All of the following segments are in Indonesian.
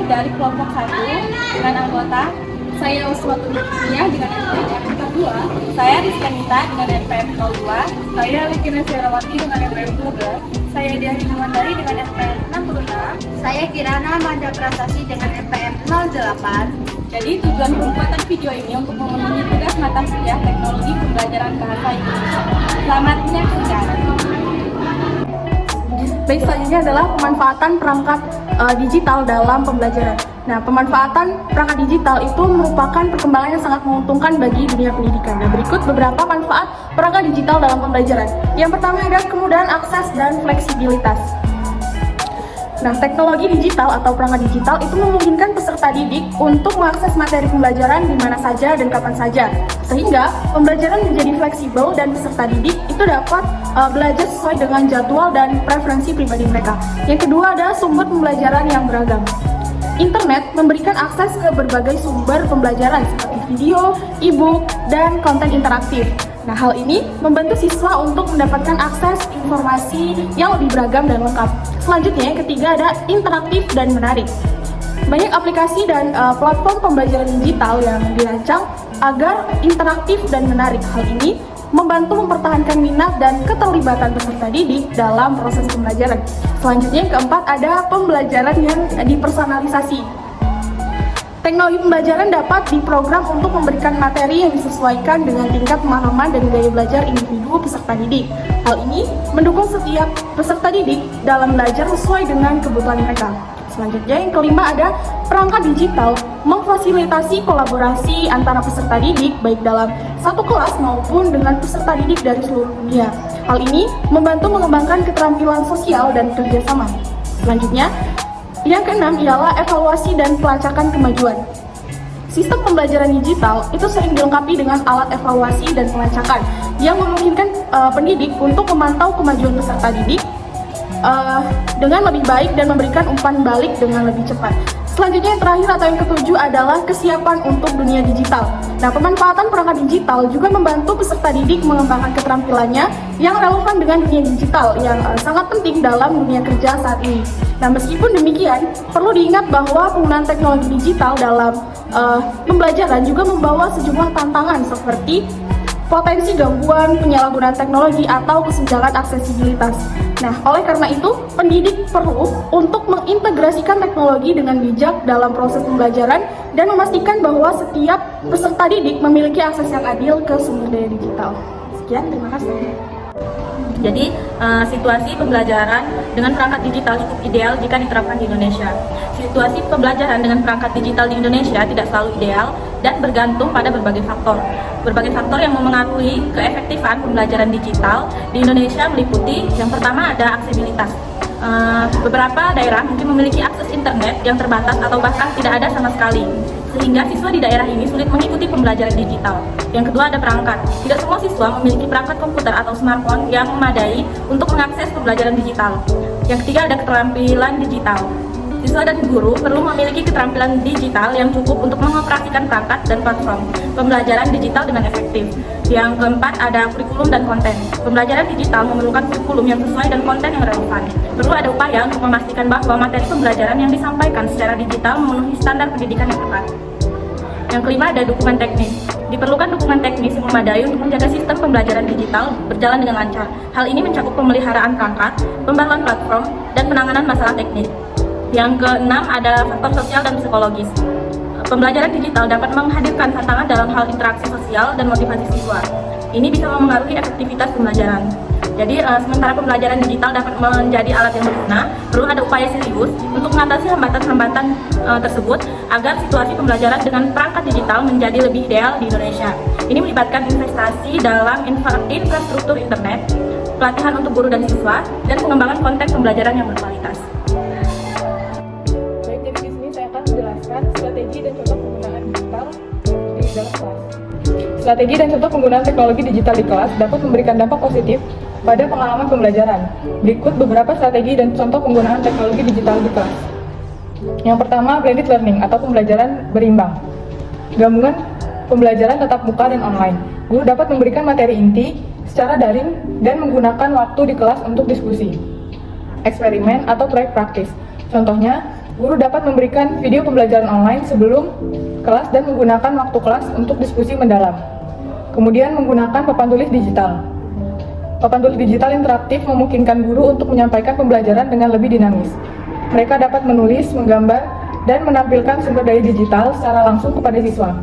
dari kelompok 1 dengan anggota saya Uswatun Nia dengan NPM 2, saya Rizkanita dengan NPM 02, saya Likina Syarawati dengan NPM 12, saya Diah Hinawandari dengan NPM 66, Saya Kirana Manda Prasasi dengan NPM 08. Jadi tujuan pembuatan video ini untuk memenuhi tugas mata kuliah teknologi pembelajaran bahasa Indonesia. Selamat menyaksikan. Baik, selanjutnya adalah pemanfaatan perangkat digital dalam pembelajaran. Nah, pemanfaatan perangkat digital itu merupakan perkembangan yang sangat menguntungkan bagi dunia pendidikan. Nah, berikut beberapa manfaat perangkat digital dalam pembelajaran. Yang pertama adalah kemudahan akses dan fleksibilitas. Nah, teknologi digital atau perangkat digital itu memungkinkan peserta didik untuk mengakses materi pembelajaran di mana saja dan kapan saja. Sehingga pembelajaran menjadi fleksibel dan peserta didik itu dapat belajar sesuai dengan jadwal dan preferensi pribadi mereka. Yang kedua adalah sumber pembelajaran yang beragam. Internet memberikan akses ke berbagai sumber pembelajaran seperti video, e-book, dan konten interaktif. Nah, hal ini membantu siswa untuk mendapatkan akses informasi yang lebih beragam dan lengkap. Selanjutnya, yang ketiga ada interaktif dan menarik. Banyak aplikasi dan platform pembelajaran digital yang dirancang agar interaktif dan menarik. Hal ini membantu mempertahankan minat dan keterlibatan peserta didik dalam proses pembelajaran. Selanjutnya, yang keempat ada pembelajaran yang dipersonalisasi. Teknologi pembelajaran dapat diprogram untuk memberikan materi yang disesuaikan dengan tingkat pemahaman dan gaya belajar individu peserta didik. Hal ini mendukung setiap peserta didik dalam belajar sesuai dengan kebutuhan mereka. Selanjutnya, yang kelima ada perangkat digital memfasilitasi kolaborasi antara peserta didik baik dalam satu kelas maupun dengan peserta didik dari seluruh dunia. Hal ini membantu mengembangkan keterampilan sosial dan kerjasama. Selanjutnya, yang keenam ialah evaluasi dan pelacakan kemajuan. Sistem pembelajaran digital itu sering dilengkapi dengan alat evaluasi dan pelacakan yang memungkinkan pendidik untuk memantau kemajuan peserta didik dengan lebih baik dan memberikan umpan balik dengan lebih cepat. Selanjutnya, yang terakhir atau yang ketujuh adalah kesiapan untuk dunia digital. Nah, pemanfaatan perangkat digital juga membantu peserta didik mengembangkan keterampilannya yang relevan dengan dunia digital yang sangat penting dalam dunia kerja saat ini. Nah, meskipun demikian, perlu diingat bahwa penggunaan teknologi digital dalam pembelajaran juga membawa sejumlah tantangan seperti potensi gangguan, penyalahgunaan teknologi, atau kesenjangan aksesibilitas. Nah, oleh karena itu, pendidik perlu untuk mengintegrasikan teknologi dengan bijak dalam proses pembelajaran dan memastikan bahwa setiap peserta didik memiliki akses yang adil ke sumber daya digital. Sekian, terima kasih. Jadi, situasi pembelajaran dengan perangkat digital cukup ideal jika diterapkan di Indonesia. Situasi pembelajaran dengan perangkat digital di Indonesia tidak selalu ideal dan bergantung pada berbagai faktor. Berbagai faktor yang memengaruhi keefektifan pembelajaran digital di Indonesia meliputi yang pertama ada aksesibilitas. Beberapa daerah mungkin memiliki akses internet yang terbatas atau bahkan tidak ada sama sekali, sehingga siswa di daerah ini sulit mengikuti pembelajaran digital. Yang kedua ada perangkat. Tidak semua siswa memiliki perangkat komputer atau smartphone yang memadai untuk mengakses pembelajaran digital. Yang ketiga ada keterampilan digital. Siswa dan guru perlu memiliki keterampilan digital yang cukup untuk mengoperasikan perangkat dan platform pembelajaran digital dengan efektif. Yang keempat ada kurikulum dan konten. Pembelajaran digital memerlukan kurikulum yang sesuai dan konten yang relevan. Perlu ada upaya untuk memastikan bahwa materi pembelajaran yang disampaikan secara digital memenuhi standar pendidikan yang tepat. Yang kelima ada dukungan teknis. Diperlukan dukungan teknis yang memadai untuk menjaga sistem pembelajaran digital berjalan dengan lancar. Hal ini mencakup pemeliharaan perangkat, pembaruan platform, dan penanganan masalah teknis. Yang keenam ada faktor sosial dan psikologis. Pembelajaran digital dapat menghadirkan tantangan dalam hal interaksi sosial dan motivasi siswa. Ini bisa memengaruhi efektivitas pembelajaran. Jadi, sementara pembelajaran digital dapat menjadi alat yang berguna, perlu ada upaya serius untuk mengatasi hambatan-hambatan tersebut agar situasi pembelajaran dengan perangkat digital menjadi lebih ideal di Indonesia. Ini melibatkan investasi dalam infrastruktur internet, pelatihan untuk guru dan siswa, dan pengembangan konten pembelajaran yang berkualitas. Menjelaskan strategi dan contoh penggunaan digital di dalam kelas. Strategi dan contoh penggunaan teknologi digital di kelas dapat memberikan dampak positif pada pengalaman pembelajaran. Berikut beberapa strategi dan contoh penggunaan teknologi digital di kelas. Yang pertama, blended learning atau pembelajaran berimbang. Gabungan pembelajaran tatap muka dan online. Guru dapat memberikan materi inti secara daring dan menggunakan waktu di kelas untuk diskusi, eksperimen, atau proyek praktis. Contohnya, Guru dapat memberikan video pembelajaran online sebelum kelas dan menggunakan waktu kelas untuk diskusi mendalam. Kemudian menggunakan papan tulis digital. Papan tulis digital interaktif memungkinkan guru untuk menyampaikan pembelajaran dengan lebih dinamis. Mereka dapat menulis, menggambar, dan menampilkan sumber daya digital secara langsung kepada siswa.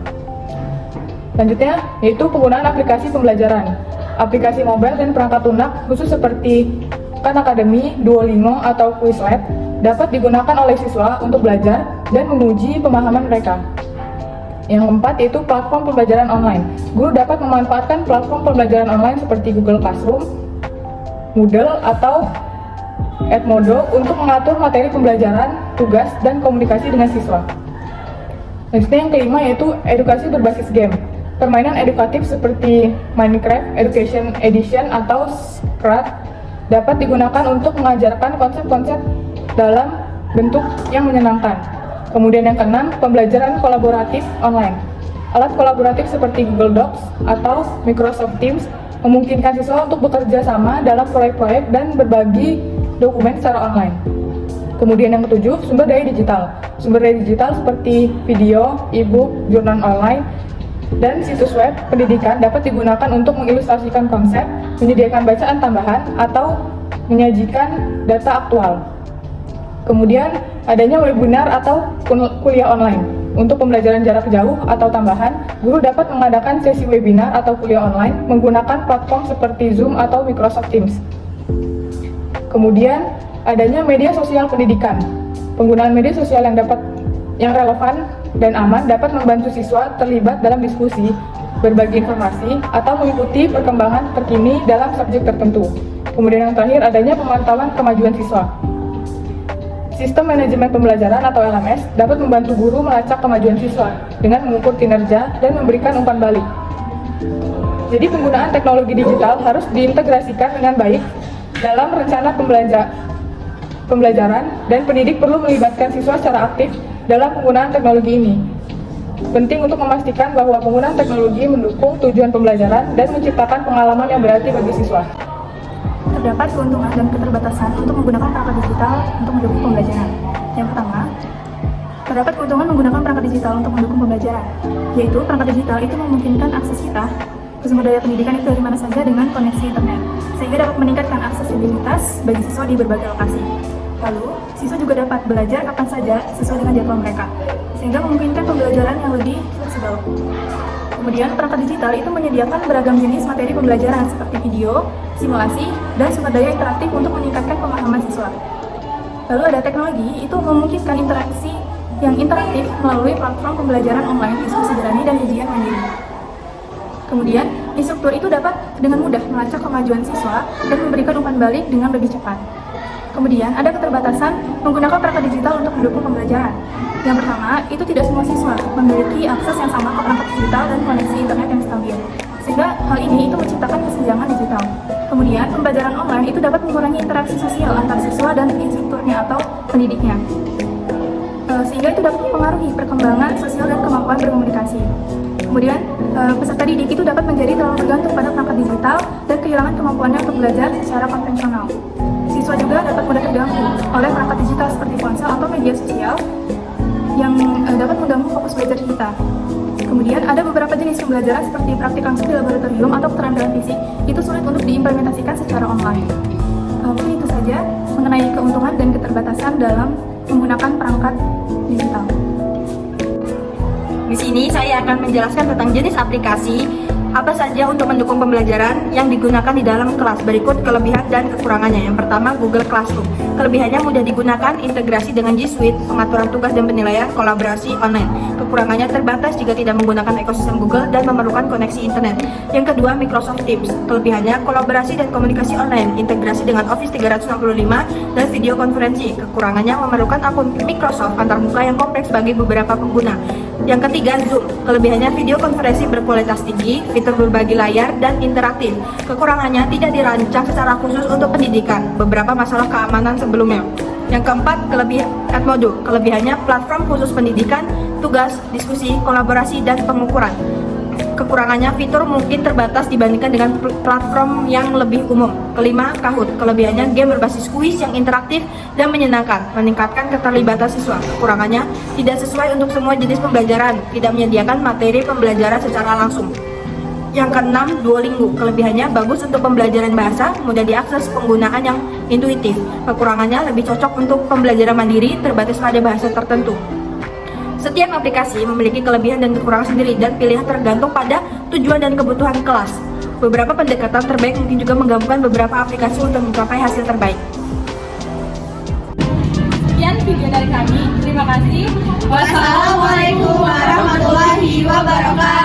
Selanjutnya, yaitu penggunaan aplikasi pembelajaran. Aplikasi mobile dan perangkat lunak khusus seperti Khan Academy, Duolingo, atau Quizlet dapat digunakan oleh siswa untuk belajar dan menguji pemahaman mereka. Yang keempat yaitu platform pembelajaran online. Guru dapat memanfaatkan platform pembelajaran online seperti Google Classroom, Moodle, atau Edmodo untuk mengatur materi pembelajaran, tugas, dan komunikasi dengan siswa. Selanjutnya yang kelima yaitu edukasi berbasis game. Permainan edukatif seperti Minecraft Education Edition atau Scratch dapat digunakan untuk mengajarkan konsep-konsep dalam bentuk yang menyenangkan. Kemudian yang keenam, pembelajaran kolaboratif online. Alat kolaboratif seperti Google Docs atau Microsoft Teams memungkinkan siswa untuk bekerja sama dalam proyek-proyek dan berbagi dokumen secara online. Kemudian yang ketujuh, sumber daya digital. Sumber daya digital seperti video, e-book, jurnal online, dan situs web pendidikan dapat digunakan untuk mengilustrasikan konsep, menyediakan bacaan tambahan, atau menyajikan data aktual. Kemudian adanya webinar atau kuliah online. Untuk pembelajaran jarak jauh atau tambahan, guru dapat mengadakan sesi webinar atau kuliah online menggunakan platform seperti Zoom atau Microsoft Teams. Kemudian adanya media sosial pendidikan. Penggunaan media sosial yang relevan dan aman dapat membantu siswa terlibat dalam diskusi, berbagi informasi, atau mengikuti perkembangan terkini dalam subjek tertentu. Kemudian yang terakhir adanya pemantauan kemajuan siswa. Sistem manajemen pembelajaran atau LMS dapat membantu guru melacak kemajuan siswa dengan mengukur kinerja dan memberikan umpan balik. Jadi penggunaan teknologi digital harus diintegrasikan dengan baik dalam rencana pembelajaran dan pendidik perlu melibatkan siswa secara aktif dalam penggunaan teknologi ini. Penting untuk memastikan bahwa penggunaan teknologi mendukung tujuan pembelajaran dan menciptakan pengalaman yang berarti bagi siswa. Terdapat keuntungan dan keterbatasan untuk menggunakan perangkat digital untuk mendukung pembelajaran. Yang pertama, terdapat keuntungan menggunakan perangkat digital untuk mendukung pembelajaran, yaitu perangkat digital itu memungkinkan akses kita ke sumber daya pendidikan itu dari mana saja dengan koneksi internet, sehingga dapat meningkatkan aksesibilitas bagi siswa di berbagai lokasi. Lalu, siswa juga dapat belajar kapan saja sesuai dengan jadwal mereka, sehingga memungkinkan pembelajaran yang lebih fleksibel. Kemudian, perangkat digital itu menyediakan beragam jenis materi pembelajaran seperti video, simulasi, dan sumber daya interaktif untuk meningkatkan pemahaman siswa. Lalu ada teknologi, itu memungkinkan interaksi yang interaktif melalui platform pembelajaran online, diskusi berani, dan ujian mandiri. Kemudian, instruktur itu dapat dengan mudah melacak kemajuan siswa dan memberikan umpan balik dengan lebih cepat. Kemudian, ada keterbatasan menggunakan perangkat digital untuk mendukung pembelajaran. Yang pertama, itu tidak semua siswa memiliki akses yang sama ke perangkat digital dan koneksi internet yang stabil, sehingga hal ini itu menciptakan kesenjangan digital. Kemudian, pembelajaran online itu dapat mengurangi interaksi sosial antar siswa dan instrukturnya atau pendidiknya, sehingga itu dapat mempengaruhi perkembangan sosial dan kemampuan berkomunikasi. Kemudian, peserta didik itu dapat menjadi terlalu bergantung pada perangkat digital dan kehilangan kemampuannya untuk belajar secara konvensional. Siswa juga dapat mudah terganggu oleh perangkat digital seperti ponsel atau media sosial yang dapat mengganggu fokus belajar kita. Kemudian ada beberapa jenis pembelajaran seperti praktik langsung di laboratorium atau keterampilan fisik itu sulit untuk diimplementasikan secara online. Mungkin itu saja mengenai keuntungan dan keterbatasan dalam menggunakan perangkat digital. Di sini saya akan menjelaskan tentang jenis aplikasi apa saja untuk mendukung pembelajaran yang digunakan di dalam kelas. Berikut kelebihan dan kekurangannya. Yang pertama, Google Classroom. Kelebihannya mudah digunakan, integrasi dengan G Suite, pengaturan tugas dan penilaian, kolaborasi online. Kekurangannya terbatas jika tidak menggunakan ekosistem Google dan memerlukan koneksi internet. Yang kedua, Microsoft Teams. Kelebihannya, kolaborasi dan komunikasi online, integrasi dengan Office 365 dan video konferensi. Kekurangannya, memerlukan akun Microsoft antarmuka yang kompleks bagi beberapa pengguna. Yang ketiga, Zoom. Kelebihannya, video konferensi berkualitas tinggi, fitur berbagi layar, dan interaktif. Kekurangannya, tidak dirancang secara khusus untuk pendidikan. Beberapa masalah keamanan sebelumnya. Yang keempat, kelebihan Edmodo. Kelebihannya, platform khusus pendidikan, tugas, diskusi, kolaborasi, dan pengukuran. Kekurangannya, fitur mungkin terbatas dibandingkan dengan platform yang lebih umum. Kelima, Kahoot. Kelebihannya, game berbasis kuis yang interaktif dan menyenangkan, meningkatkan keterlibatan siswa. Kekurangannya, tidak sesuai untuk semua jenis pembelajaran, tidak menyediakan materi pembelajaran secara langsung. Yang keenam, Duolingo. Kelebihannya, bagus untuk pembelajaran bahasa, mudah diakses, penggunaan yang intuitif. Kekurangannya, lebih cocok untuk pembelajaran mandiri, terbatas pada bahasa tertentu. Setiap aplikasi memiliki kelebihan dan kekurangan sendiri dan pilihan tergantung pada tujuan dan kebutuhan kelas. Beberapa pendekatan terbaik mungkin juga menggabungkan beberapa aplikasi untuk mencapai hasil terbaik. Sekian video dari kami. Terima kasih. Wassalamualaikum warahmatullahi wabarakatuh.